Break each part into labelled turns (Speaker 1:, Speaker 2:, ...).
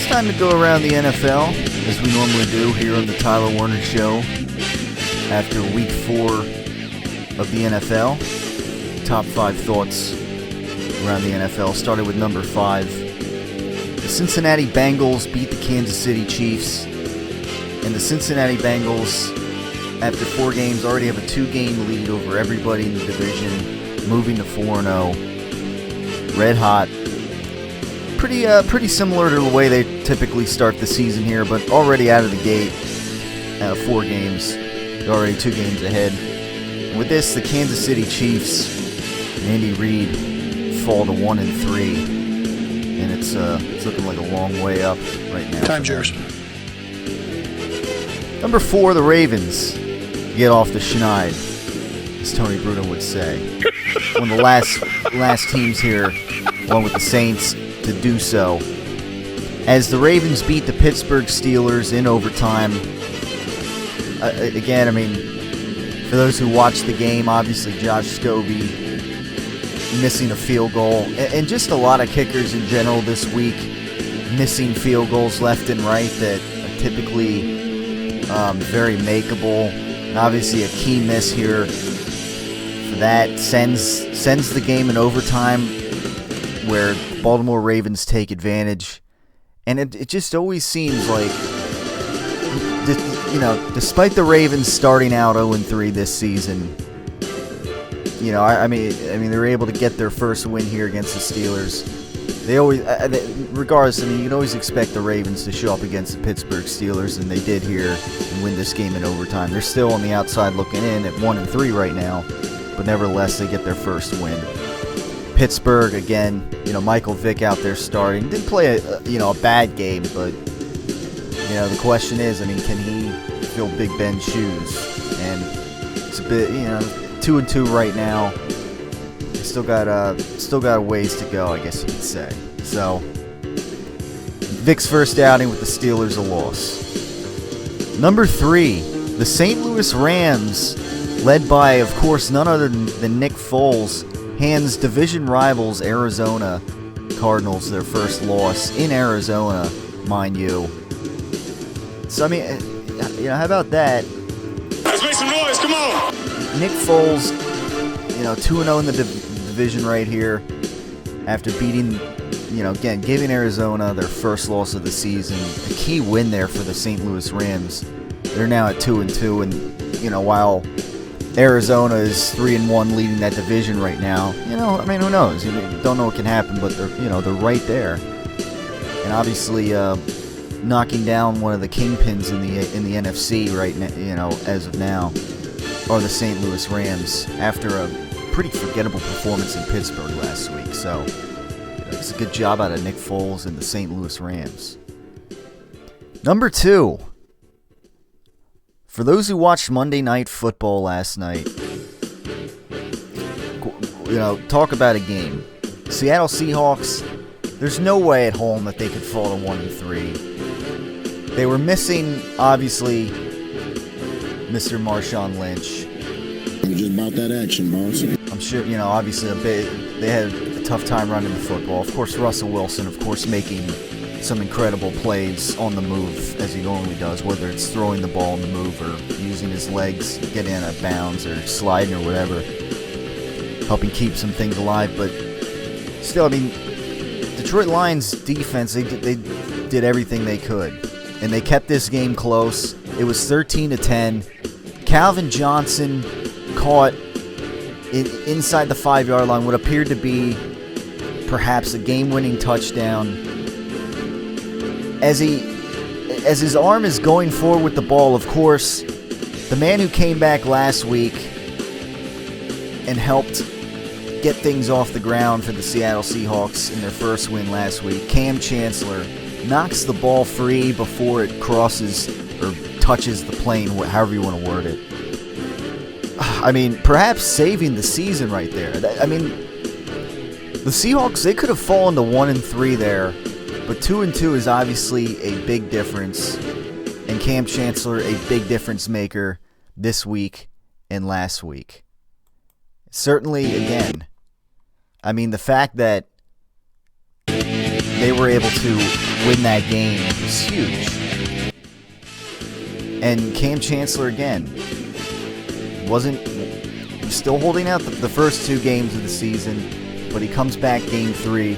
Speaker 1: time to go around the NFL, as we normally do here on the Tyler Werner Show. After week 4 of the NFL, top 5 thoughts around the NFL. Started with number 5. The Cincinnati Bengals beat the Kansas City Chiefs. And the Cincinnati Bengals, after 4 games, already have a 2-game lead over everybody in the division, moving to 4-0. Red hot. Pretty similar to the way they typically start the season here, but already out of the gate, 4 games, they're already 2 games ahead. And with this, the Kansas City Chiefs and Andy Reid fall to 1-3, and it's looking like a long way up right now.
Speaker 2: Time's yours.
Speaker 1: Number 4, the Ravens get off the schneid, as Tony Bruno would say. One of the last teams here, along with the Saints, to do so. As the Ravens beat the Pittsburgh Steelers in overtime. Again, I mean, for those who watched the game, obviously Josh Scobie missing a field goal. And just a lot of kickers in general this week missing field goals left and right that are typically very makeable. And obviously a key miss here for that sends the game in overtime, where the Baltimore Ravens take advantage. And it just always seems like, despite the Ravens starting out 0-3 this season, I mean they were able to get their first win here against the Steelers. They always, regardless, I mean, you can always expect the Ravens to show up against the Pittsburgh Steelers, and they did here and win this game in overtime. They're still on the outside looking in at 1-3 right now, but nevertheless, they get their first win. Pittsburgh, again, Michael Vick out there starting. Didn't play a bad game, but, the question is, I mean, can he fill Big Ben's shoes? And it's a bit, 2-2 right now. Still got a ways to go, I guess you could say. So, Vick's first outing with the Steelers a loss. Number 3, the St. Louis Rams, led by, of course, none other than Nick Foles, hands division rivals Arizona Cardinals their first loss in Arizona, mind you. So, I mean, how about that?
Speaker 2: Let's make some noise, come on!
Speaker 1: Nick Foles, 2-0 in the division right here after beating, again, giving Arizona their first loss of the season. A key win there for the St. Louis Rams. They're now at 2-2, and, while Arizona is 3-1 leading that division right now, I mean, who knows? You don't know what can happen, but they're right there. And obviously, knocking down one of the kingpins in the NFC right now, as of now, are the St. Louis Rams after a pretty forgettable performance in Pittsburgh last week. So it's a good job out of Nick Foles and the St. Louis Rams. Number 2, for those who watched Monday Night Football last night, talk about a game. Seattle Seahawks, there's no way at home that they could fall to 1-3. They were missing, obviously, Mr. Marshawn Lynch.
Speaker 3: I'm just about that action, boss.
Speaker 1: I'm sure, obviously they had a tough time running the football. Of course, Russell Wilson, making some incredible plays on the move, as he normally does, whether it's throwing the ball on the move or using his legs, getting out of bounds or sliding or whatever, helping keep some things alive. But still, I mean, Detroit Lions defense, they did everything they could, and they kept this game close. It was 13-10. Calvin Johnson caught inside the 5-yard line what appeared to be perhaps a game-winning touchdown. As his arm is going forward with the ball, of course, the man who came back last week and helped get things off the ground for the Seattle Seahawks in their first win last week, Cam Chancellor, knocks the ball free before it crosses or touches the plane, however you want to word it. I mean, perhaps saving the season right there. I mean, the Seahawks, they could have fallen to 1-3 there, but 2-2 is obviously a big difference, and Cam Chancellor, a big difference maker this week and last week. Certainly, again, I mean, the fact that they were able to win that game was huge. And Cam Chancellor, again, wasn't still holding out the first 2 games of the season, but he comes back game 3.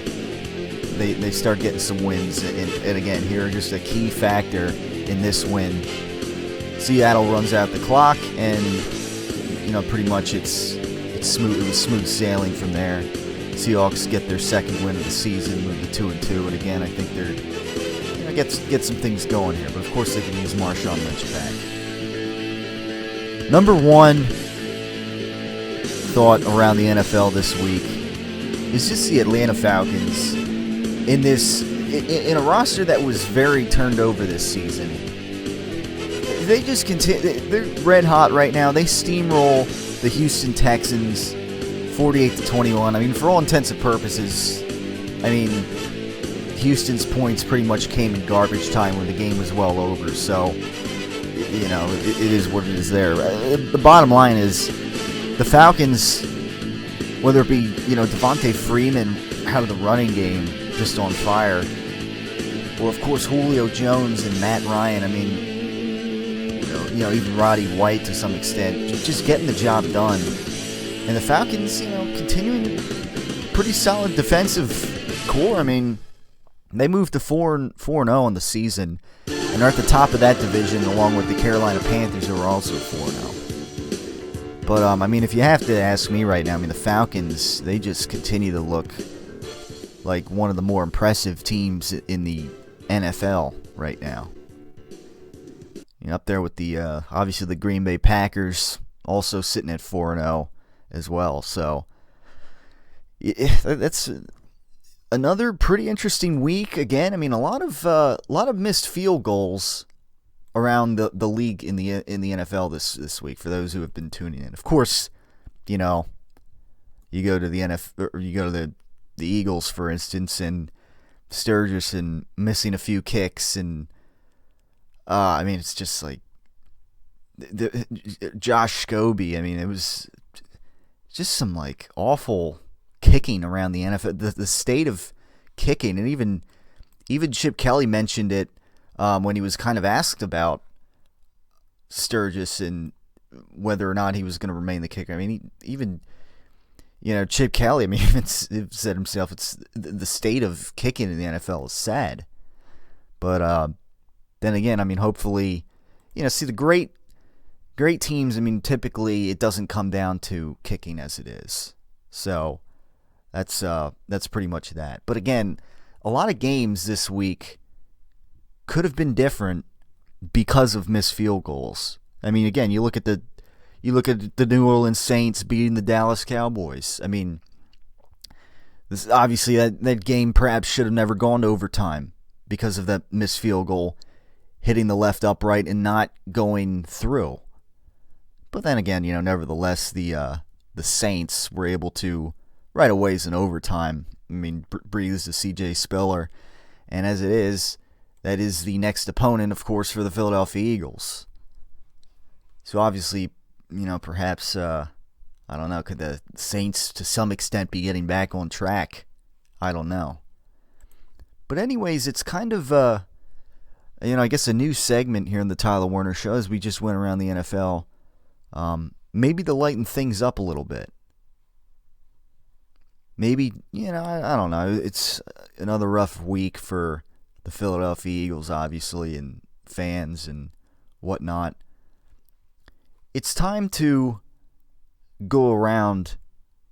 Speaker 1: They start getting some wins, and again, here just a key factor in this win. Seattle runs out the clock, and pretty much it's smooth. It was smooth sailing from there. Seahawks get their second win of the season, move to 2-2, and again, I think they're get some things going here. But of course, they can use Marshawn Lynch back. Number 1 thought around the NFL this week is just the Atlanta Falcons in a roster that was very turned over this season. They just continue. They're red hot right now. They steamroll the Houston Texans 48-21. I mean, for all intents and purposes, Houston's points pretty much came in garbage time when the game was well over. So, it is what it is there. The bottom line is the Falcons, whether it be, Devontae Freeman out of the running game just on fire, or of course Julio Jones and Matt Ryan, even Roddy White to some extent, just getting the job done. And the Falcons, continuing pretty solid defensive core. They moved to 4-0 on the season and are at the top of that division along with the Carolina Panthers, who are also 4-0. But, if you have to ask me right now, the Falcons, they just continue to look like one of the more impressive teams in the NFL right now. Up there with the, obviously the Green Bay Packers, also sitting at 4-0 as well. So, that's another pretty interesting week. Again, a lot of missed field goals around the league in the NFL this week for those who have been tuning in. Of course, you go to the NFL, or you go to the Eagles, for instance, and Sturgis and missing a few kicks, and it's just like Josh Scobie. It was just some like awful kicking around the NFL. The state of kicking, and even Chip Kelly mentioned it when he was kind of asked about Sturgis and whether or not he was going to remain the kicker. Chip Kelly, even said himself, it's the state of kicking in the NFL is sad. But then again, hopefully, see the great teams. Typically it doesn't come down to kicking as it is. So that's pretty much that. But again, a lot of games this week could have been different because of missed field goals. Again, you look at the New Orleans Saints beating the Dallas Cowboys. This obviously that game perhaps should have never gone to overtime because of that missed field goal hitting the left upright and not going through. But then again, nevertheless, the Saints were able to right away in overtime. Breathes to C.J. Spiller, and as it is, that is the next opponent, of course, for the Philadelphia Eagles. So obviously, perhaps, I don't know, could the Saints to some extent be getting back on track? I don't know. But anyways, it's kind of, I guess a new segment here in the Tyler Werner Show as we just went around the NFL. Maybe to lighten things up a little bit. Maybe, I don't know. It's another rough week for the Philadelphia Eagles, obviously, and fans and whatnot. It's time to go around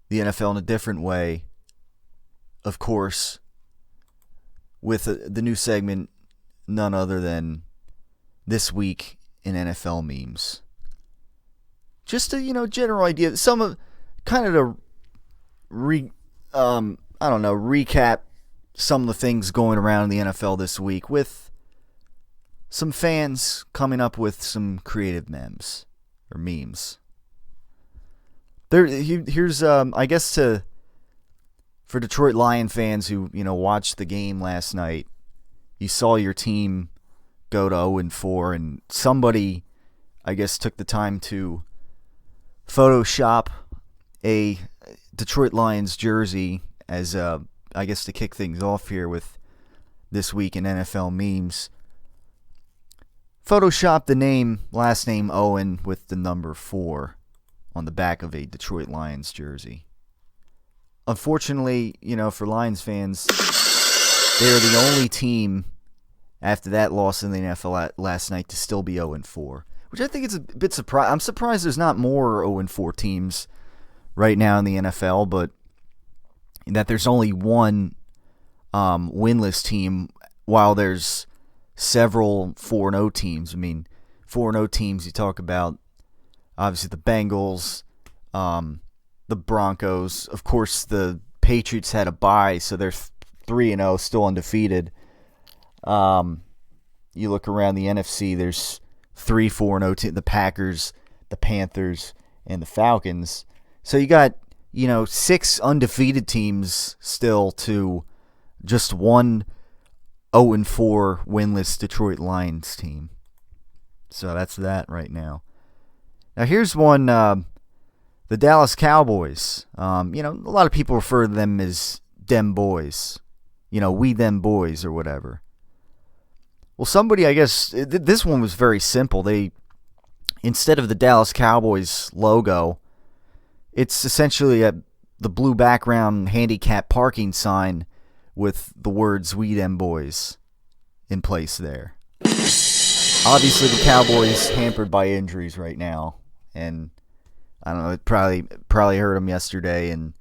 Speaker 1: the NFL in a different way, of course, with the new segment, none other than This Week in NFL Memes. Just a, general idea. Some of, kind of to recap some of the things going around in the NFL this week with some fans coming up with some creative memes or memes. Here's I guess for Detroit Lion fans who watched the game last night, you saw your team go to 0-4, and somebody I guess took the time to Photoshop a Detroit Lions jersey as I guess to kick things off here with this week in NFL memes. Photoshopped the last name Owen with the number 4 on the back of a Detroit Lions jersey. Unfortunately, for Lions fans, they're the only team after that loss in the NFL last night to still be 0-4, which I think is a bit surprising. I'm surprised there's not more 0-4 teams right now in the NFL, but that there's only one winless team while there's several 4-0 teams. I mean, 4-0 teams, you talk about obviously the Bengals, the Broncos. Of course, the Patriots had a bye, so they're 3-0, still undefeated. You look around the NFC, there's 3 4-0 teams, the Packers, the Panthers, and the Falcons. So you got, 6 undefeated teams still to just one 0-4 winless Detroit Lions team. So that's that right now. Now here's one, the Dallas Cowboys. A lot of people refer to them as dem boys. We them boys or whatever. Well, somebody, I guess, this one was very simple. They, instead of the Dallas Cowboys logo, it's essentially the blue background handicap parking sign with the words "We Them Boys" in place there. Obviously, the Cowboys hampered by injuries right now, and I don't know, it probably hurt them yesterday and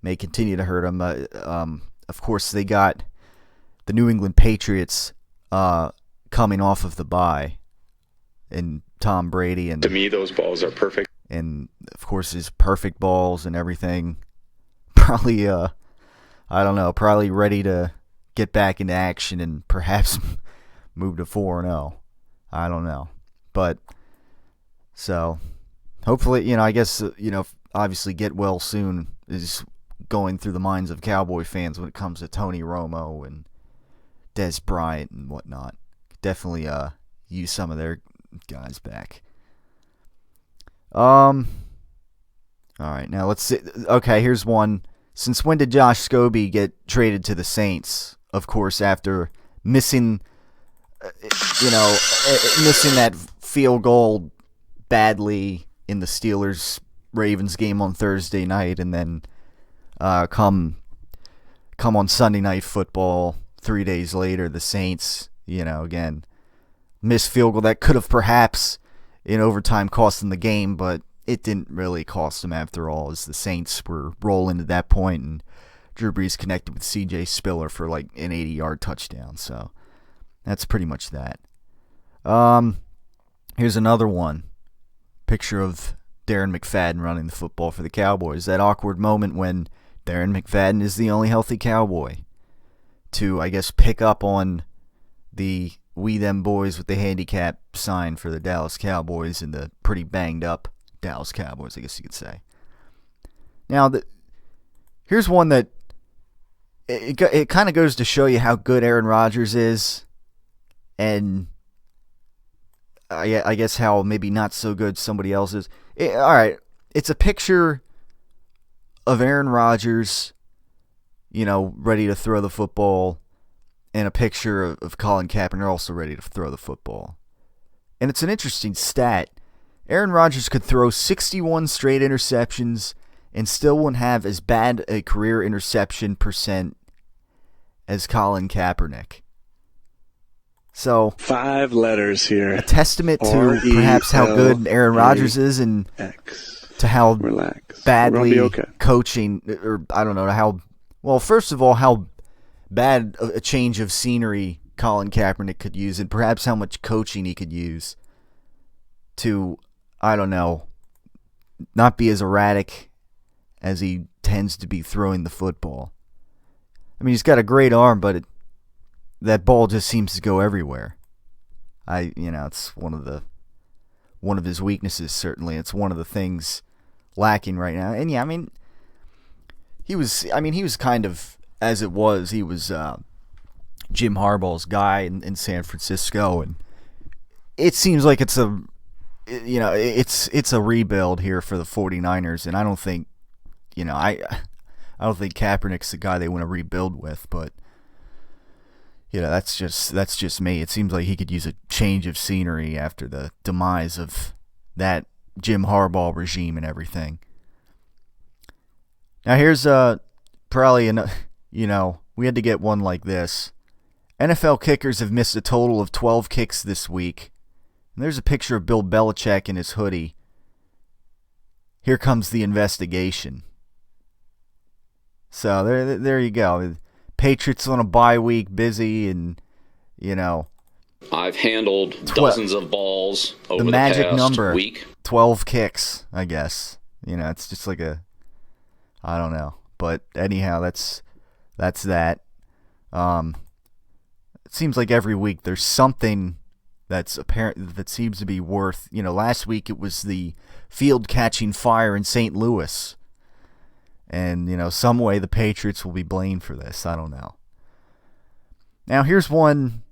Speaker 1: may continue to hurt them. Of course, they got the New England Patriots coming off of the bye, and Tom Brady, and
Speaker 4: to me, those balls are perfect.
Speaker 1: And of course, his perfect balls and everything. Probably, probably ready to get back into action and perhaps move to 4-0. I don't know, but so hopefully, I guess obviously get well soon is going through the minds of Cowboy fans when it comes to Tony Romo and Des Bryant and whatnot. Definitely use some of their guys back. All right, now let's see. Okay, here's one. Since when did Josh Scobie get traded to the Saints? Of course, after missing that field goal badly in the Steelers-Ravens game on Thursday night, and then come on Sunday Night Football 3 days later, the Saints, again, missed field goal that could have perhaps in overtime cost them the game, but it didn't really cost them after all, as the Saints were rolling at that point, and Drew Brees connected with C.J. Spiller for like an 80-yard touchdown. So that's pretty much that. Here's another one. Picture of Darren McFadden running the football for the Cowboys. That awkward moment when Darren McFadden is the only healthy Cowboy to, I guess, pick up on the "We Them Boys" with the handicap sign for the Dallas Cowboys and the pretty banged up Dallas Cowboys, I guess you could say. Now, here's one that it kind of goes to show you how good Aaron Rodgers is, and I guess how maybe not so good somebody else is. All right, it's a picture of Aaron Rodgers, ready to throw the football, and a picture of Colin Kaepernick also ready to throw the football. And it's an interesting stat. Aaron Rodgers could throw 61 straight interceptions and still wouldn't have as bad a career interception percent as Colin Kaepernick. So
Speaker 5: 5 letters here.
Speaker 1: A testament to perhaps how good Aaron Rodgers is, and to how badly coaching, or I don't know how. Well, first of all, how bad a change of scenery Colin Kaepernick could use, and perhaps how much coaching he could use to, I don't know, not be as erratic as he tends to be throwing the football. I mean, he's got a great arm, but that ball just seems to go everywhere. It's one of his weaknesses, certainly. It's one of the things lacking right now. And yeah, he was kind of, as it was, he was Jim Harbaugh's guy in San Francisco, and it seems like it's a rebuild here for the 49ers, and I don't think Kaepernick's the guy they want to rebuild with, but that's just me. It seems like he could use a change of scenery after the demise of that Jim Harbaugh regime and everything. Now here's probably we had to get one like this. NFL kickers have missed a total of 12 kicks this week. And there's a picture of Bill Belichick in his hoodie. Here comes the investigation. So there you go. Patriots on a bye week, busy, and
Speaker 4: I've handled dozens of balls over the
Speaker 1: magic
Speaker 4: past
Speaker 1: number,
Speaker 4: week.
Speaker 1: 12 kicks, I guess. It's just like I don't know. But anyhow, that's that. It seems like every week there's something that's apparent that seems to be worth. Last week it was the field catching fire in St. Louis. And, some way the Patriots will be blamed for this. I don't know. Now, here's one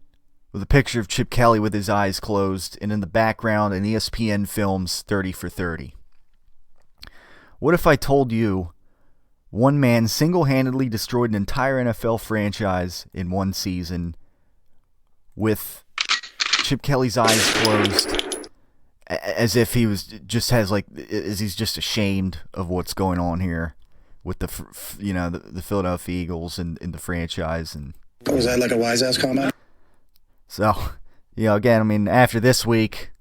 Speaker 1: with a picture of Chip Kelly with his eyes closed, and in the background, an ESPN Films 30 for 30. What if I told you one man single-handedly destroyed an entire NFL franchise in one season with Chip Kelly's eyes closed, as if he was as he's just ashamed of what's going on here with the Philadelphia Eagles and the franchise. And
Speaker 3: was that like a wise ass comment?
Speaker 1: So, again, I mean, after this week,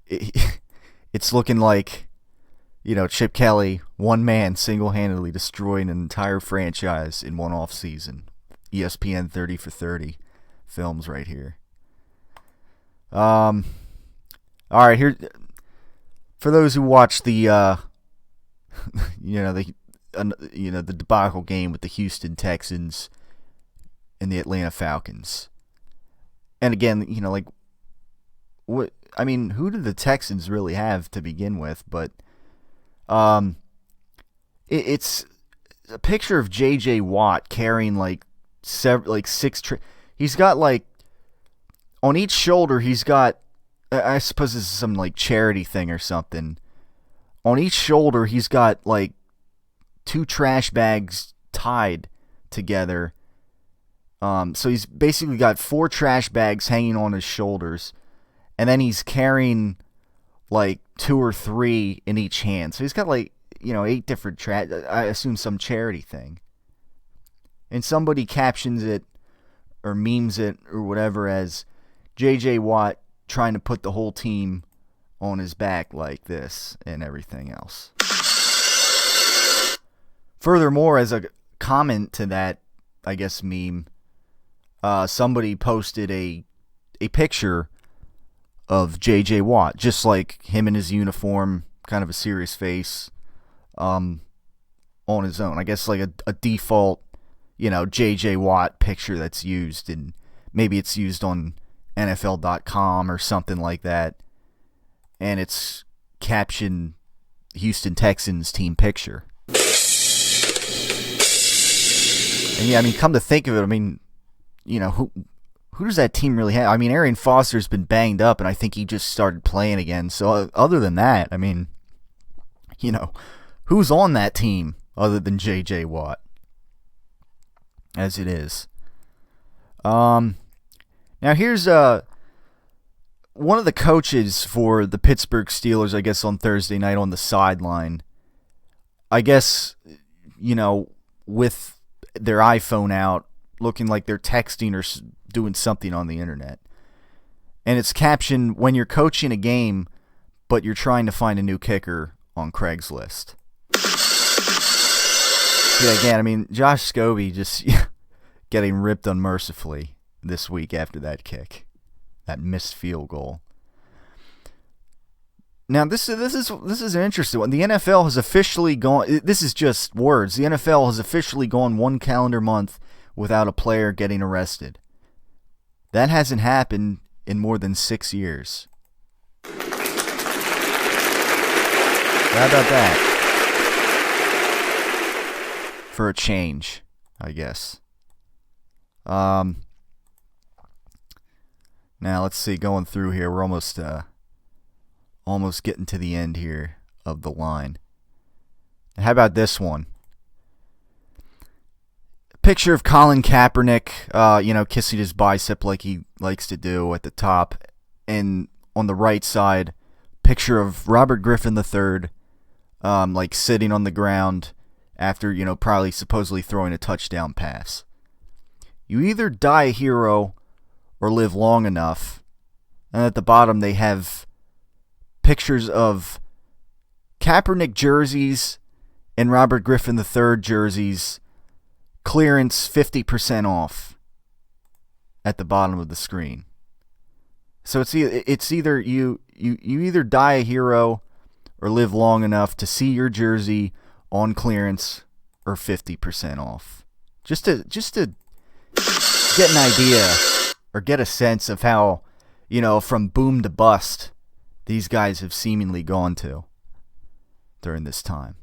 Speaker 1: it's looking like, Chip Kelly, one man, single-handedly destroying an entire franchise in one off season. ESPN 30 for 30 films right here. All right, here, for those who watch the, the debacle game with the Houston Texans and the Atlanta Falcons. And again, who did the Texans really have to begin with? But it's a picture of J.J. Watt carrying six. He's got on each shoulder. He's got. I suppose this is some charity thing or something. On each shoulder, he's got 2 trash bags tied together. So he's basically got 4 trash bags hanging on his shoulders, and then he's carrying 2 or 3 in each hand. So he's got 8 different trash. I assume some charity thing. And somebody captions it or memes it or whatever as J.J. Watt trying to put the whole team on his back like this and everything else. Furthermore, as a comment to that, I guess, meme, somebody posted a picture of J.J. Watt, just like him in his uniform, kind of a serious face, on his own. I guess a default, J.J. Watt picture that's used, and maybe it's used on NFL.com or something like that, and it's captioned Houston Texans team picture. And yeah, I mean, come to think of it, I mean, who does that team really have? I mean, Arian Foster's been banged up, and I think he just started playing again. So other than that, I mean, who's on that team other than J.J. Watt? As it is. Now here's one of the coaches for the Pittsburgh Steelers, I guess, on Thursday night on the sideline. I guess, with their iPhone out, looking like they're texting or doing something on the internet. And it's captioned, "When you're coaching a game, but you're trying to find a new kicker on Craigslist." Yeah, again, I mean, Josh Scobie just getting ripped unmercifully this week after that kick, that missed field goal. Now, this is an interesting one. The NFL has officially gone. This is just words. The NFL has officially gone one calendar month without a player getting arrested. That hasn't happened in more than 6 years. How about that? For a change, I guess. Now let's see. Going through here, we're almost getting to the end here of the line. How about this one? Picture of Colin Kaepernick, kissing his bicep like he likes to do at the top. And on the right side, picture of Robert Griffin III, sitting on the ground after, probably supposedly throwing a touchdown pass. You either die a hero or live long enough. And at the bottom, they have pictures of Kaepernick jerseys and Robert Griffin III jerseys, clearance 50% off at the bottom of the screen. So it's either you either die a hero or live long enough to see your jersey on clearance or 50% off. Just to get an idea or get a sense of how, from boom to bust these guys have seemingly gone to during this time.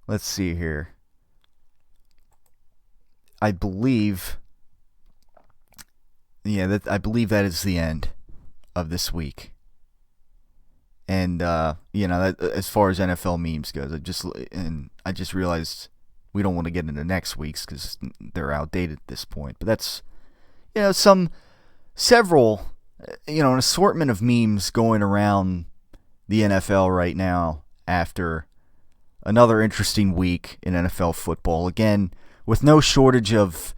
Speaker 1: Let's see here. I believe that is the end of this week. And that, as far as NFL memes goes, I just realized we don't want to get into next week's because they're outdated at this point. But that's several an assortment of memes going around the NFL right now after another interesting week in NFL football. Again, with no shortage of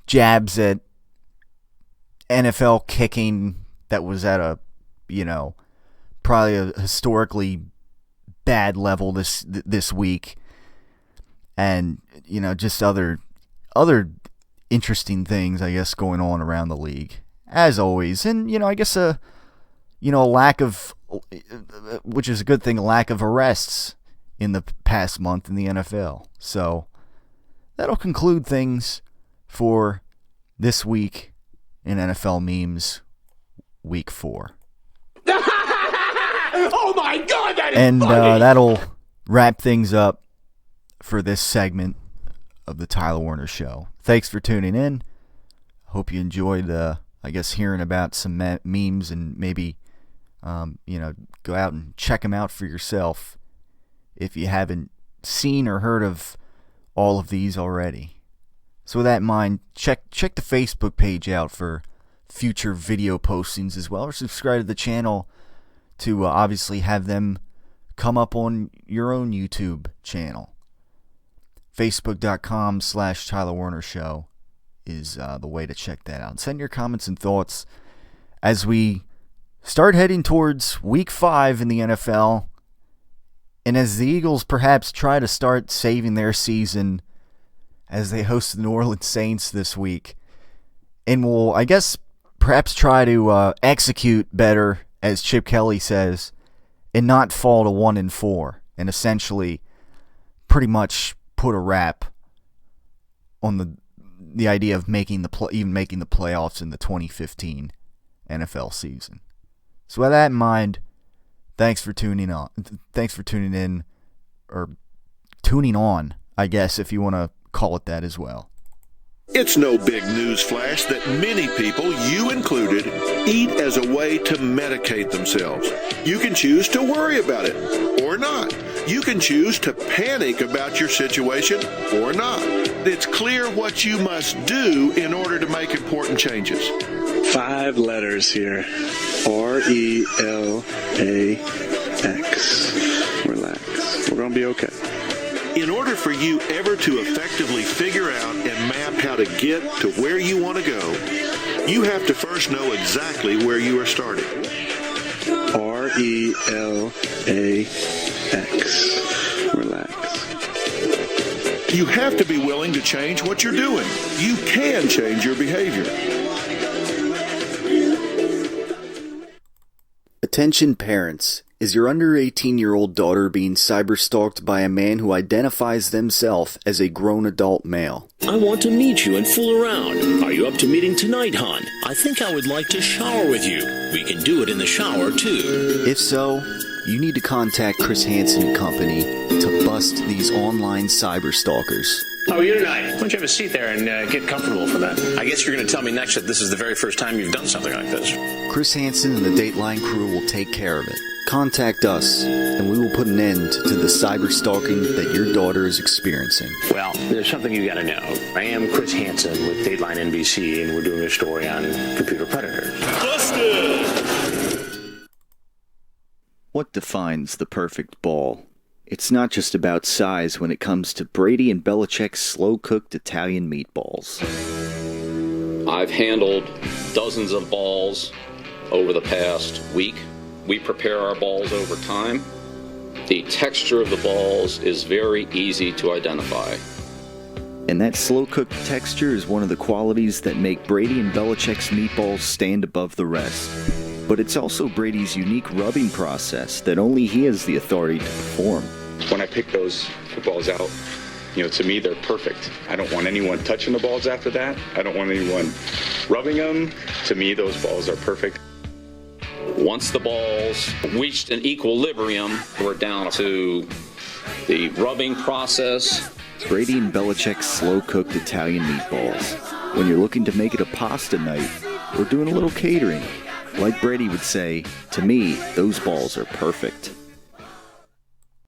Speaker 1: jabs at NFL kicking that was at a, probably a historically bad level this week. And, just other interesting things, I guess, going on around the league, as always. And, I guess a lack of, which is a good thing, a lack of arrests in the past month in the NFL. So that'll conclude things for this week in NFL memes, week 4.
Speaker 5: Oh my God, that is
Speaker 1: and
Speaker 5: funny!
Speaker 1: That'll wrap things up for this segment of the Tyler Werner Show. Thanks for tuning in. Hope you enjoyed, hearing about some memes and maybe, go out and check them out for yourself if you haven't seen or heard of all of these already. So with that in mind, check the Facebook page out for future video postings as well, or subscribe to the channel to obviously have them come up on your own YouTube channel. Facebook.com/Tyler Werner Show is the way to check that out. And send your comments and thoughts as we start heading towards Week 5 in the NFL, and as the Eagles perhaps try to start saving their season as they host the New Orleans Saints this week, and will, I guess, perhaps try to execute better, as Chip Kelly says, and not fall to 1-4, and essentially pretty much put a wrap on the idea of making the playoffs in the 2015 NFL season. So with that in mind, thanks for tuning in, or tuning on, I guess, if you want to call it that as well.
Speaker 6: It's no big news flash that many people, you included, eat as a way to medicate themselves. You can choose to worry about it or not. You can choose to panic about your situation or not. It's clear what you must do in order to make important changes.
Speaker 3: 5 letters here. RELAX. Relax. We're going to be okay.
Speaker 6: In order for you ever to effectively figure out and map how to get to where you want to go, you have to first know exactly where you are starting.
Speaker 3: RELAX. Relax.
Speaker 6: You have to be willing to change what you're doing. You can change your behavior.
Speaker 1: Attention parents. Is your under 18-year-old daughter being cyberstalked by a man who identifies themselves as a grown adult male?
Speaker 7: I want to meet you and fool around. Are you up to meeting tonight, hon? I think I would like to shower with you. We can do it in the shower, too.
Speaker 1: If so, you need to contact Chris Hansen and Company to bust these online cyberstalkers.
Speaker 8: How are you tonight? Why don't you have a seat there and get comfortable for that? I guess you're going to tell me next that this is the very first time you've done something like this.
Speaker 1: Chris Hansen and the Dateline crew will take care of it. Contact us, and we will put an end to the cyber stalking that your daughter is experiencing.
Speaker 8: Well, there's something you gotta know. I am Chris Hansen with Dateline NBC, and we're doing a story on computer predators.
Speaker 1: What defines the perfect ball? It's not just about size when it comes to Brady and Belichick's slow-cooked Italian meatballs.
Speaker 4: I've handled dozens of balls over the past week. We prepare our balls over time. The texture of the balls is very easy to identify.
Speaker 1: And that slow-cooked texture is one of the qualities that make Brady and Belichick's meatballs stand above the rest. But it's also Brady's unique rubbing process that only he has the authority to perform.
Speaker 5: When I pick those footballs out, to me, they're perfect. I don't want anyone touching the balls after that. I don't want anyone rubbing them. To me, those balls are perfect.
Speaker 4: Once the balls reached an equilibrium, we're down to the rubbing process.
Speaker 1: Brady and Belichick's slow-cooked Italian meatballs. When you're looking to make it a pasta night, or doing a little catering, like Brady would say, to me, those balls are perfect.